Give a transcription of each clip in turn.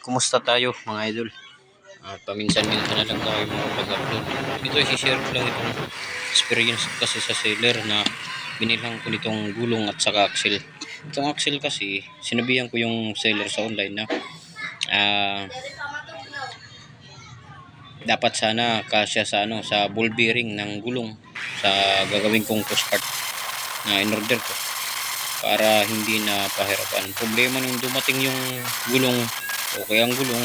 kumusta tayo mga idol? Paminsan-minsan na lang tayo makapag-upload. Ito, i-share ko lang itong experience kasi sa seller na binilhan ko nitong gulong at saka axle. Itong axle kasi, sinabihan ko yung seller sa online na dapat sana kasya sa sa ball bearing ng gulong sa gagawin kong push cart na in-order ko para hindi na pahirapan. Problema nung dumating yung gulong, okay ang gulong,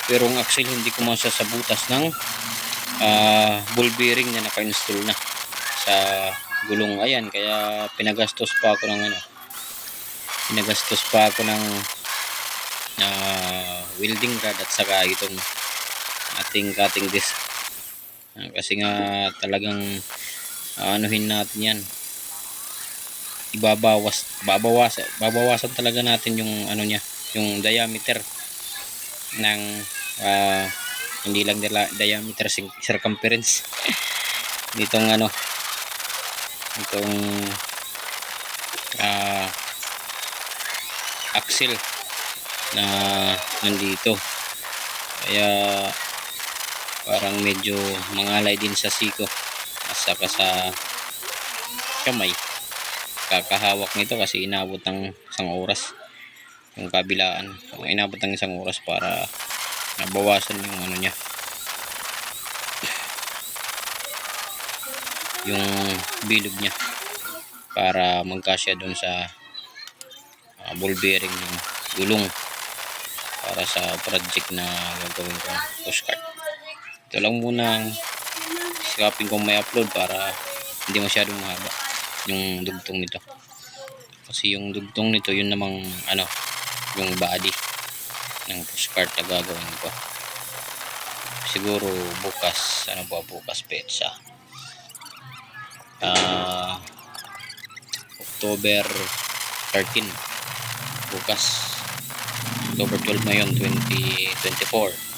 pero ang axle hindi ko masya sa butas ng ball bearing na naka-install na sa gulong. Ayan, kaya pinagastos pa ako ng welding rod at saka itong ating cutting disc. Kasi nga talagang anuhin natin yan, babawasan talaga natin yung yung diameter ng hindi lang diameter, circumference nitong itong axle na nandito. Kaya parang medyo mangalay din sa siko at saka sa kamay kakahawak nito kasi inabot ng isang oras yung kabilaan. Inabot ng isang oras para nabawasan yung niya, yung bilog niya para magkasya doon sa ball bearing ng gulong para sa project na gagawin ko push cart. Ito lang muna ang sikapin kong may upload para hindi masyadong mahaba yung dugtong nito, kasi yung dugtong nito yun namang yung body ng push cart na gagawin ko. Siguro bukas, bukas petsa October 13, bukas October 12 na yun, 2024.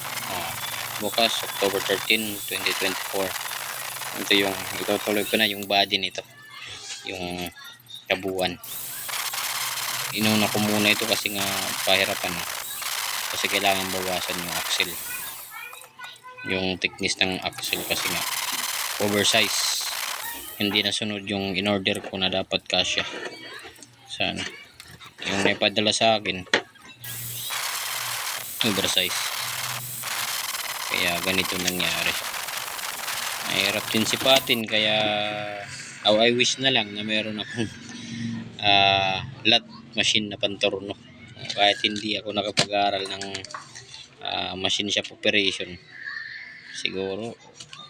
Bukas October 13, 2024. Ito yung itutuloy ko na yung body nito, yung kabuuan. Inuna ko muna ito kasi nga pahirapan, kasi kailangan bawasan yung axle, yung thickness ng axle kasi nga oversize. Hindi nasunod yung in-order ko na dapat kasya sana. Yung naipadala sa akin oversize, kaya ganito nangyari. Mahirap din sipatin, kaya I wish na lang na meron akong lot machine na panturno. Kahit hindi ako nakapag-aral ng machine shop operation, siguro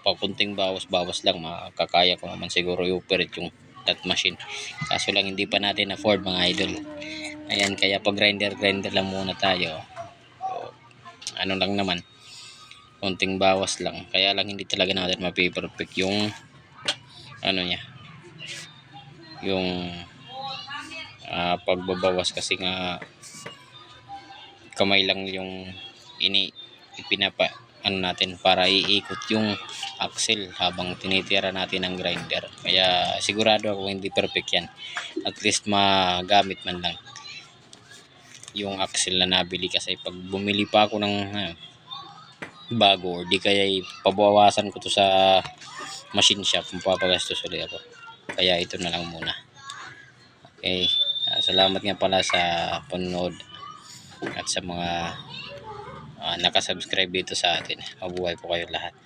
papunting bawas lang makakaya ko naman siguro i-operate yung lot machine. Kaso lang hindi pa natin afford mga idol. Ayan, kaya pag grinder lang muna tayo. So, lang naman, konting bawas lang. Kaya lang hindi talaga natin mapiperfect yung niya, yung pagbabawas, kasi nga kamay lang yung ipinapa natin para iikot yung axle habang tinitira natin ang grinder. Kaya sigurado ako hindi perfect yan. At least magamit man lang yung axle na nabili, kasi pag bumili pa ako ng bago, or di kaya pabawasan ko to sa machine shop, mapapagastos ulit ako. Kaya ito na lang muna. Okay, salamat nga pala sa panonood at sa mga nakasubscribe dito sa atin. Mabuhay po kayo lahat.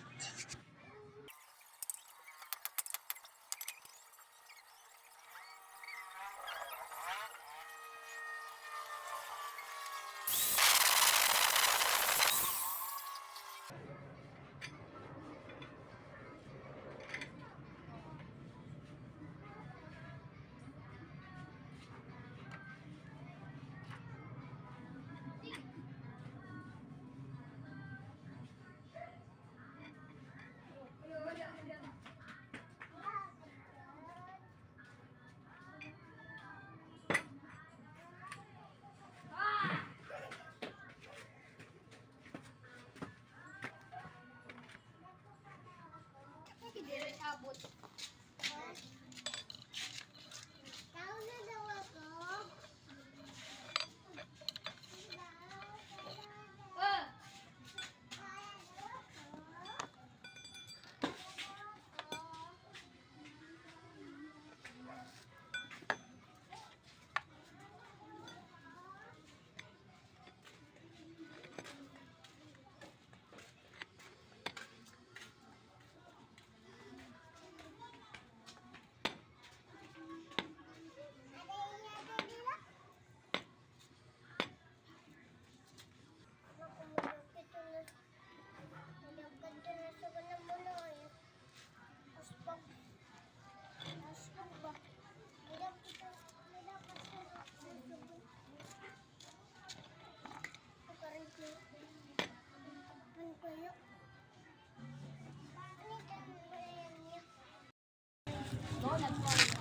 Donut.